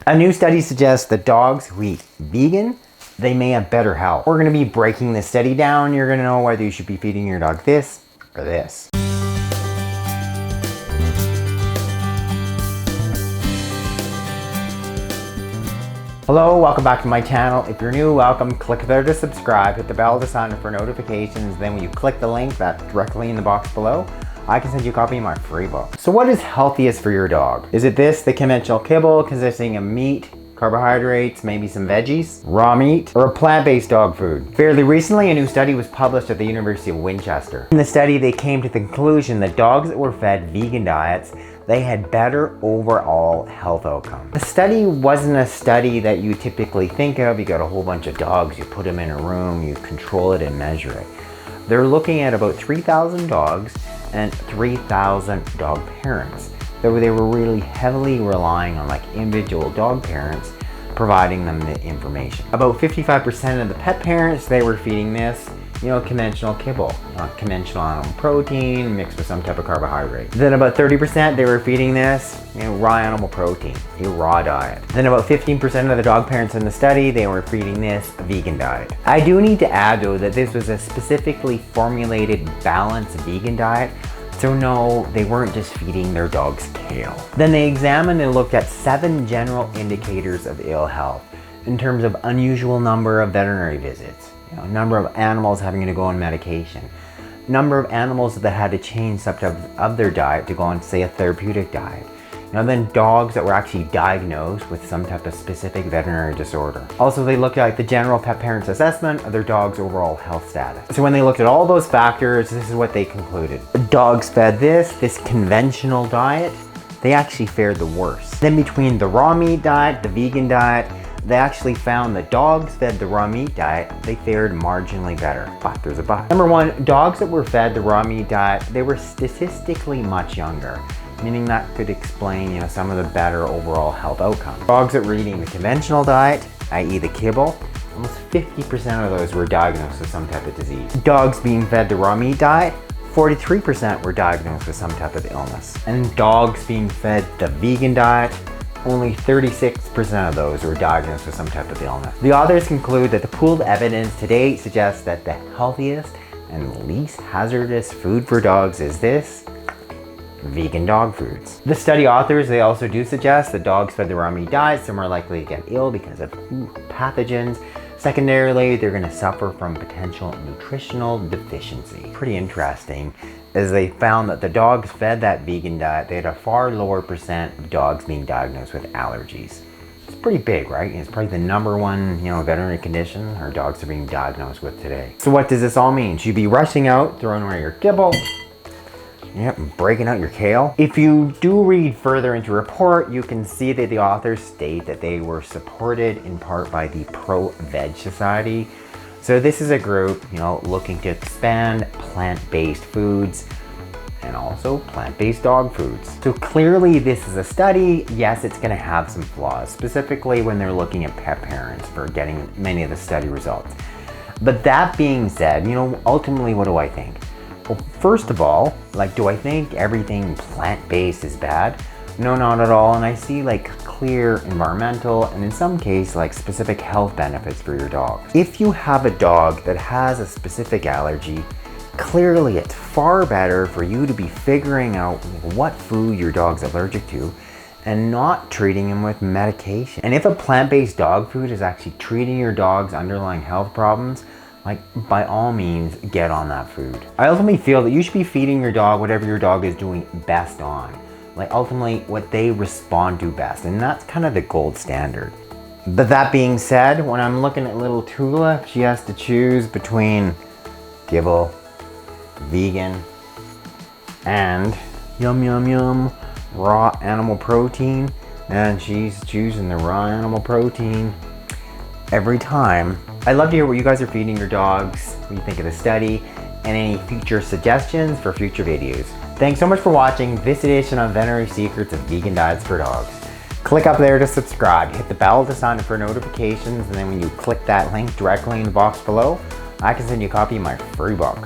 A new study suggests that dogs who eat vegan, they may have better health. We're gonna be breaking this study down. You're gonna know whether you should be feeding your dog this or this. Hello, welcome back to my channel. If you're new, welcome. Click there to subscribe, hit the bell to sign up for notifications. Then when you click the link that's directly in the box below, I can send you a copy of my free book. So what is healthiest for your dog? Is it this, the conventional kibble consisting of meat, carbohydrates, maybe some veggies, raw meat, or a plant-based dog food? Fairly recently, a new study was published at the University of Winchester. In the study, they came to the conclusion that dogs that were fed vegan diets, they had better overall health outcomes. The study wasn't a study that you typically think of. You got a whole bunch of dogs, you put them in a room, you control it and measure it. They're looking at about 3,000 dogs and 3,000 dog parents. So they were really heavily relying on individual dog parents providing them the information. About 55% of the pet parents, they were feeding this, conventional kibble, conventional animal protein mixed with some type of carbohydrate. Then about 30%, they were feeding this, raw animal protein, a raw diet. Then about 15% of the dog parents in the study, they were feeding this, a vegan diet. I do need to add though that this was a specifically formulated balanced vegan diet. So no, they weren't just feeding their dogs kale. Then they examined and looked at 7 general indicators of ill health in terms of unusual number of veterinary visits, number of animals having to go on medication, number of animals that had to change some type of their diet to go on, say, a therapeutic diet. Then dogs that were actually diagnosed with some type of specific veterinary disorder. Also, they looked at the general pet parent's assessment of their dog's overall health status. So when they looked at all those factors, this is what they concluded. Dogs fed this conventional diet, they actually fared the worst. Then between the raw meat diet, the vegan diet, they actually found that dogs fed the raw meat diet, they fared marginally better. But there's a but. Number one, dogs that were fed the raw meat diet, they were statistically much younger, meaning that could explain, some of the better overall health outcomes. Dogs that were eating the conventional diet, i.e. the kibble, almost 50% of those were diagnosed with some type of disease. Dogs being fed the raw meat diet, 43% were diagnosed with some type of illness. And dogs being fed the vegan diet, only 36% of those were diagnosed with some type of illness. The authors conclude that the pooled evidence to date suggests that the healthiest and least hazardous food for dogs is this, vegan dog foods. The study authors, they also do suggest that dogs fed the raw meat diet are more likely to get ill because of pathogens. Secondarily, they're going to suffer from potential nutritional deficiency. Pretty interesting, as they found that the dogs fed that vegan diet, they had a far lower percent of dogs being diagnosed with allergies. It's pretty big, right? It's probably the number one, veterinary condition our dogs are being diagnosed with today. So what does this all mean? Should you be rushing out, throwing away your kibble? Yep, breaking out your kale. If you do read further into the report, you can see that the authors state that they were supported in part by the Pro-Veg Society. So this is a group, looking to expand plant-based foods and also plant-based dog foods. So clearly this is a study. Yes, it's gonna have some flaws, specifically when they're looking at pet parents for getting many of the study results. But that being said, ultimately what do I think? Well, first of all, do I think everything plant-based is bad? No, not at all. And I see clear environmental and in some case specific health benefits for your dog. If you have a dog that has a specific allergy, clearly it's far better for you to be figuring out what food your dog's allergic to and not treating him with medication. And if a plant-based dog food is actually treating your dog's underlying health problems, by all means, get on that food. I ultimately feel that you should be feeding your dog whatever your dog is doing best on. Ultimately, what they respond to best. And that's kind of the gold standard. But that being said, when I'm looking at little Tula, she has to choose between kibble, vegan, and yum yum yum, raw animal protein. And she's choosing the raw animal protein every time. I'd love to hear what you guys are feeding your dogs, what you think of the study, and any future suggestions for future videos. Thanks so much for watching this edition on Veterinary Secrets of Vegan Diets for Dogs. Click up there to subscribe, hit the bell to sign up for notifications, and then when you click that link directly in the box below, I can send you a copy of my free book.